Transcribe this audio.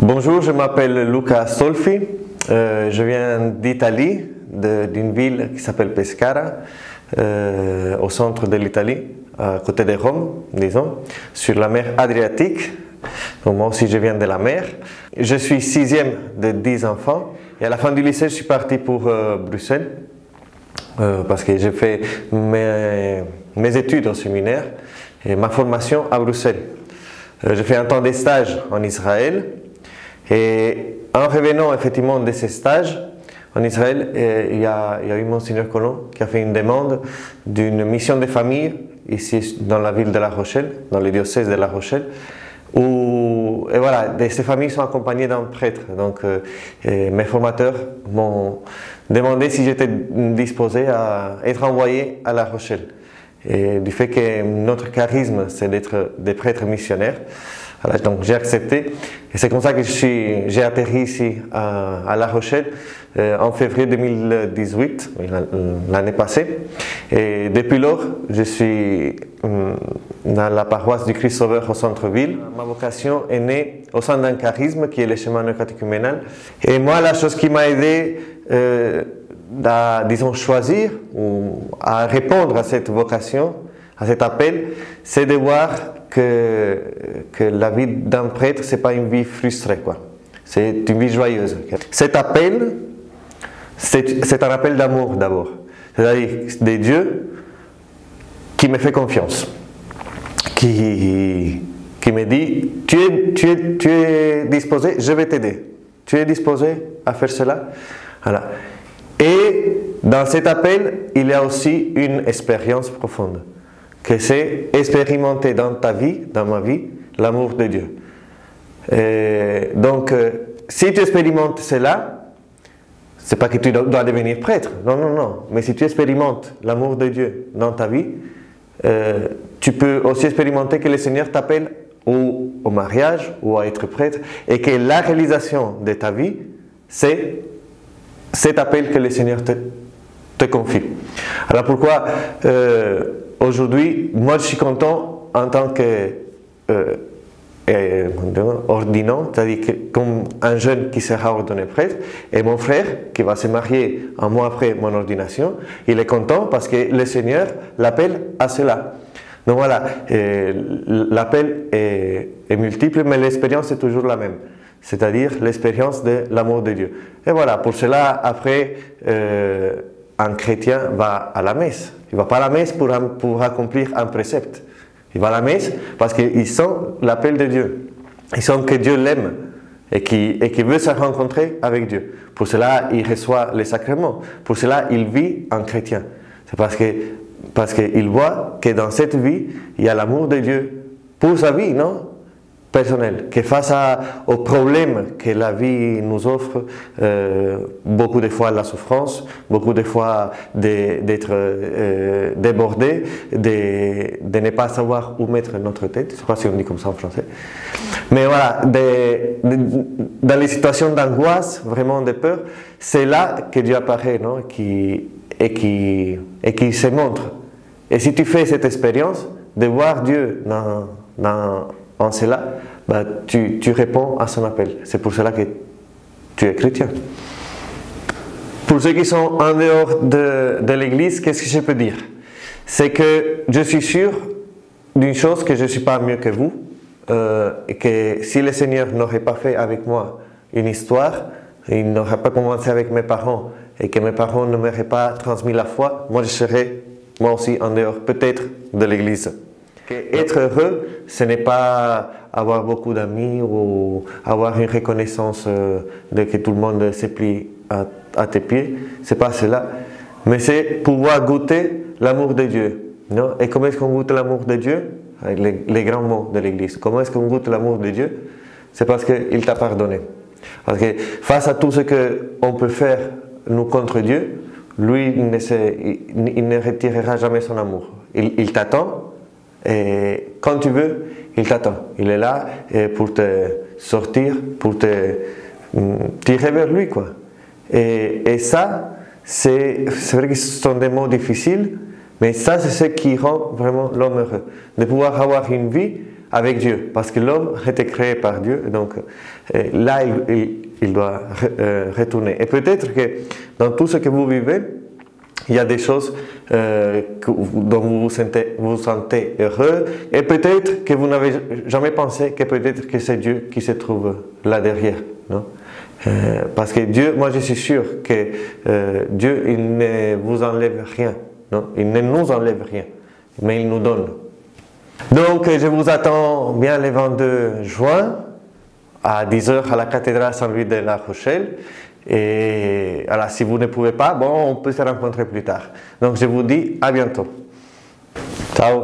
Bonjour, je m'appelle Luca Solfi, je viens d'Italie, d'une ville qui s'appelle Pescara, au centre de l'Italie, à côté de Rome, disons, sur la mer Adriatique. Donc moi aussi je viens de la mer. Je suis sixième de 10 enfants et à la fin du lycée je suis parti pour Bruxelles parce que j'ai fait mes études au séminaire et ma formation à Bruxelles. J'ai fait un temps de stage en Israël. Et en revenant effectivement de ces stages en Israël, il y a eu Monseigneur Colomb qui a fait une demande d'une mission de famille ici dans la ville de La Rochelle, dans le diocèse de La Rochelle, où et voilà, ces familles sont accompagnées d'un prêtre. Donc mes formateurs m'ont demandé si j'étais disposé à être envoyé à La Rochelle. Et du fait que notre charisme, c'est d'être des prêtres missionnaires. Voilà, donc j'ai accepté et c'est comme ça que j'ai atterri ici à La Rochelle en février 2018, l'année passée. Et depuis lors, je suis dans la paroisse du Christ Sauveur au centre-ville. Ma vocation est née au sein d'un charisme qui est le chemin catéchuménal. Et moi, la chose qui m'a aidé à, disons, choisir ou à répondre à cette vocation, à cet appel, c'est de voir que la vie d'un prêtre, ce n'est pas une vie frustrée, quoi. C'est une vie joyeuse. Cet appel, c'est un appel d'amour d'abord, c'est-à-dire de Dieu qui me fait confiance, qui me dit, tu es disposé, je vais t'aider, tu es disposé à faire cela. Voilà. Et dans cet appel, il y a aussi une expérience profonde, que c'est expérimenter dans ta vie, dans ma vie, l'amour de Dieu. Et donc, si tu expérimentes cela, c'est pas que tu dois devenir prêtre, non, non, non, mais si tu expérimentes l'amour de Dieu dans ta vie, tu peux aussi expérimenter que le Seigneur t'appelle au mariage ou à être prêtre, et que la réalisation de ta vie, c'est cet appel que le Seigneur te confie. Alors pourquoi aujourd'hui, moi je suis content en tant que ordinant, c'est-à-dire comme un jeune qui sera ordonné prêtre, et mon frère qui va se marier un mois après mon ordination, il est content parce que le Seigneur l'appelle à cela. Donc voilà, l'appel est multiple, mais l'expérience est toujours la même, c'est-à-dire l'expérience de l'amour de Dieu. Et voilà, pour cela, après, un chrétien va à la messe. Il ne va pas à la messe pour accomplir un précepte. Il va à la messe parce qu'il sent l'appel de Dieu. Il sent que Dieu l'aime et qu'il veut se rencontrer avec Dieu. Pour cela, il reçoit les sacrements. Pour cela, il vit en chrétien. C'est parce qu'il voit que dans cette vie, il y a l'amour de Dieu pour sa vie, non? Personnel, que face aux problèmes que la vie nous offre, beaucoup de fois la souffrance, beaucoup de fois d'être débordé, de ne pas savoir où mettre notre tête, je ne sais pas si on dit comme ça en français, mais voilà, dans les situations d'angoisse, vraiment de peur, c'est là que Dieu apparaît, non? Et qui se montre. Et si tu fais cette expérience de voir Dieu en cela, bah, tu réponds à son appel. C'est pour cela que tu es chrétien. Pour ceux qui sont en dehors de l'Église, qu'est-ce que je peux dire? C'est que je suis sûr d'une chose, que je ne suis pas mieux que vous, et que si le Seigneur n'aurait pas fait avec moi une histoire, il n'aurait pas commencé avec mes parents, et que mes parents ne m'auraient pas transmis la foi, moi je serais, moi aussi, en dehors peut-être de l'Église. Être heureux, ce n'est pas avoir beaucoup d'amis ou avoir une reconnaissance de que tout le monde se plie à tes pieds. C'est pas cela. Mais c'est pouvoir goûter l'amour de Dieu. Non? Et comment est-ce qu'on goûte l'amour de Dieu? Avec les grands mots de l'Église. Comment est-ce qu'on goûte l'amour de Dieu? C'est parce qu'il t'a pardonné. Parce que face à tout ce qu'on peut faire, nous, contre Dieu, lui, il ne retirera jamais son amour. Il t'attend. Et quand tu veux, il t'attend. Il est là pour te sortir, pour te tirer vers lui, quoi. Et ça, c'est vrai que ce sont des mots difficiles, mais ça, c'est ce qui rend vraiment l'homme heureux. De pouvoir avoir une vie avec Dieu, parce que l'homme a été créé par Dieu, donc là il doit retourner. Et peut-être que dans tout ce que vous vivez, il y a des choses dont vous vous sentez heureux, et peut-être que vous n'avez jamais pensé que peut-être que c'est Dieu qui se trouve là derrière, non? Parce que Dieu, moi je suis sûr que Dieu il ne vous enlève rien, non? Il ne nous enlève rien, mais il nous donne. Donc je vous attends bien le 22 juin à 10h à la cathédrale Saint-Louis de La Rochelle. Et alors, si vous ne pouvez pas, bon, on peut se rencontrer plus tard. Donc je vous dis à bientôt. Ciao.